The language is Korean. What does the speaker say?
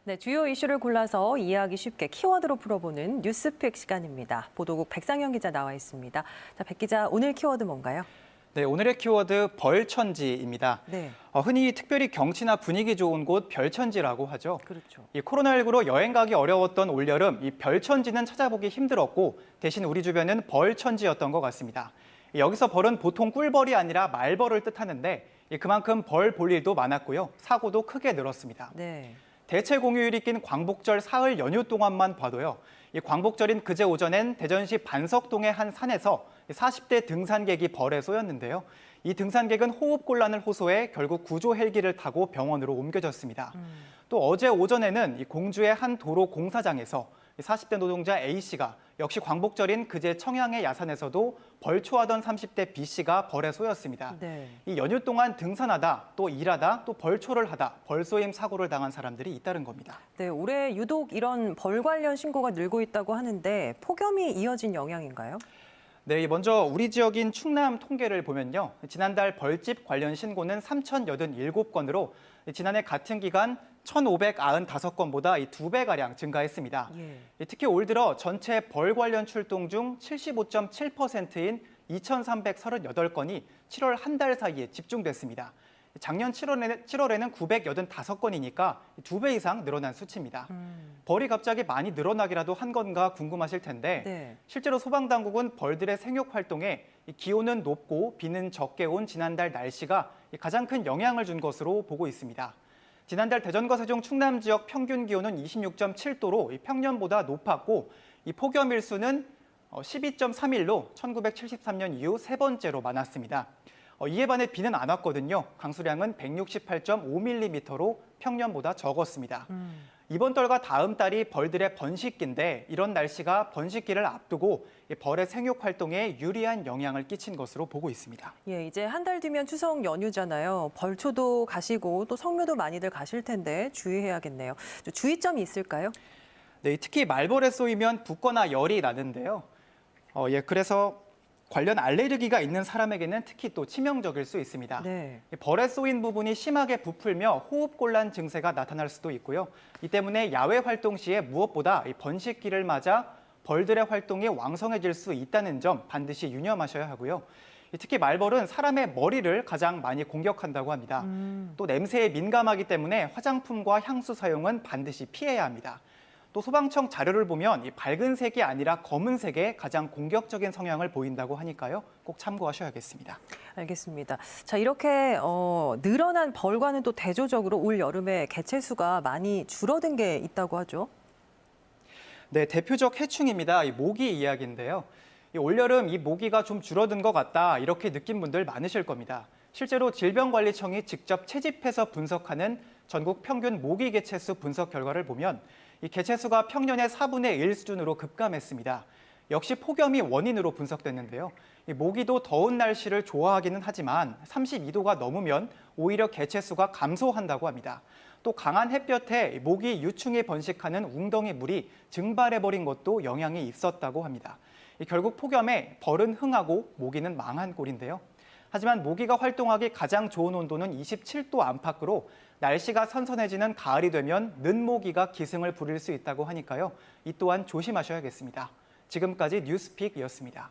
네, 주요 이슈를 골라서 이해하기 쉽게 키워드로 풀어보는 뉴스픽 시간입니다. 보도국 백상현 기자 나와 있습니다. 자, 백 기자, 오늘 키워드 뭔가요? 네, 오늘의 키워드 벌천지입니다. 네, 흔히 특별히 경치나 분위기 좋은 곳 별천지라고 하죠. 그렇죠. 이 코로나19로 여행 가기 어려웠던 올여름 이 별천지는 찾아보기 힘들었고 대신 우리 주변은 벌천지였던 것 같습니다. 여기서 벌은 보통 꿀벌이 아니라 말벌을 뜻하는데 그만큼 벌 볼 일도 많았고요. 사고도 크게 늘었습니다. 네, 대체 공휴일이 낀 광복절 사흘 연휴 동안만 봐도요. 이 광복절인 그제 오전엔 대전시 반석동의 한 산에서 40대 등산객이 벌에 쏘였는데요. 이 등산객은 호흡곤란을 호소해 결국 구조 헬기를 타고 병원으로 옮겨졌습니다. 또 어제 오전에는 이 공주의 한 도로 공사장에서 40대 노동자 A씨가 역시 광복절인 그제 청양의 야산에서도 벌초하던 30대 B씨가 벌에 쏘였습니다. 네. 이 연휴 동안 등산하다, 또 일하다, 또 벌초를 하다 벌쏘임 사고를 당한 사람들이 잇따른 겁니다. 네, 올해 유독 이런 벌 관련 신고가 늘고 있다고 하는데 폭염이 이어진 영향인가요? 네, 먼저 우리 지역인 충남 통계를 보면요. 지난달 벌집 관련 신고는 3,087건으로 지난해 같은 기간 1,595건보다 2배가량 증가했습니다. 예. 특히 올 들어 전체 벌 관련 출동 중 75.7%인 2,338건이 7월 한 달 사이에 집중됐습니다. 작년 7월에는 985건이니까 2배 이상 늘어난 수치입니다. 벌이 갑자기 많이 늘어나기라도 한 건가 궁금하실 텐데 네. 실제로 소방당국은 벌들의 생육 활동에 기온은 높고 비는 적게 온 지난달 날씨가 가장 큰 영향을 준 것으로 보고 있습니다. 지난달 대전과 세종 충남 지역 평균 기온은 26.7도로 평년보다 높았고 이 폭염 일수는 12.3일로 1973년 이후 세 번째로 많았습니다. 이에 반해 비는 안 왔거든요. 강수량은 168.5mm로 평년보다 적었습니다. 이번 달과 다음 달이 벌들의 번식기인데 이런 날씨가 번식기를 앞두고 벌의 생육 활동에 유리한 영향을 끼친 것으로 보고 있습니다. 예, 이제 한 달 뒤면 추석 연휴잖아요. 벌초도 가시고 또 성묘도 많이들 가실 텐데 주의해야겠네요. 주의점이 있을까요? 네, 특히 말벌에 쏘이면 붓거나 열이 나는데요. 그래서 관련 알레르기가 있는 사람에게는 특히 또 치명적일 수 있습니다. 네. 벌에 쏘인 부분이 심하게 부풀며 호흡곤란 증세가 나타날 수도 있고요. 이 때문에 야외 활동 시에 무엇보다 번식기를 맞아 벌들의 활동이 왕성해질 수 있다는 점 반드시 유념하셔야 하고요. 특히 말벌은 사람의 머리를 가장 많이 공격한다고 합니다. 또 냄새에 민감하기 때문에 화장품과 향수 사용은 반드시 피해야 합니다. 또 소방청 자료를 보면 이 밝은 색이 아니라 검은색에 가장 공격적인 성향을 보인다고 하니까요. 꼭 참고하셔야겠습니다. 알겠습니다. 자, 이렇게 늘어난 벌과는 또 대조적으로 올 여름에 개체수가 많이 줄어든 게 있다고 하죠. 네, 대표적 해충입니다. 이 모기 이야기인데요. 올여름 이 모기가 좀 줄어든 것 같다 이렇게 느낀 분들 많으실 겁니다. 실제로 질병관리청이 직접 채집해서 분석하는 전국 평균 모기 개체수 분석 결과를 보면 이 개체수가 평년의 4분의 1 수준으로 급감했습니다. 역시 폭염이 원인으로 분석됐는데요. 이 모기도 더운 날씨를 좋아하기는 하지만 32도가 넘으면 오히려 개체수가 감소한다고 합니다. 또 강한 햇볕에 모기 유충이 번식하는 웅덩이 물이 증발해버린 것도 영향이 있었다고 합니다. 결국 폭염에 벌은 흥하고 모기는 망한 꼴인데요. 하지만 모기가 활동하기 가장 좋은 온도는 27도 안팎으로 날씨가 선선해지는 가을이 되면 는모기가 기승을 부릴 수 있다고 하니까요. 이 또한 조심하셔야겠습니다. 지금까지 뉴스픽이었습니다.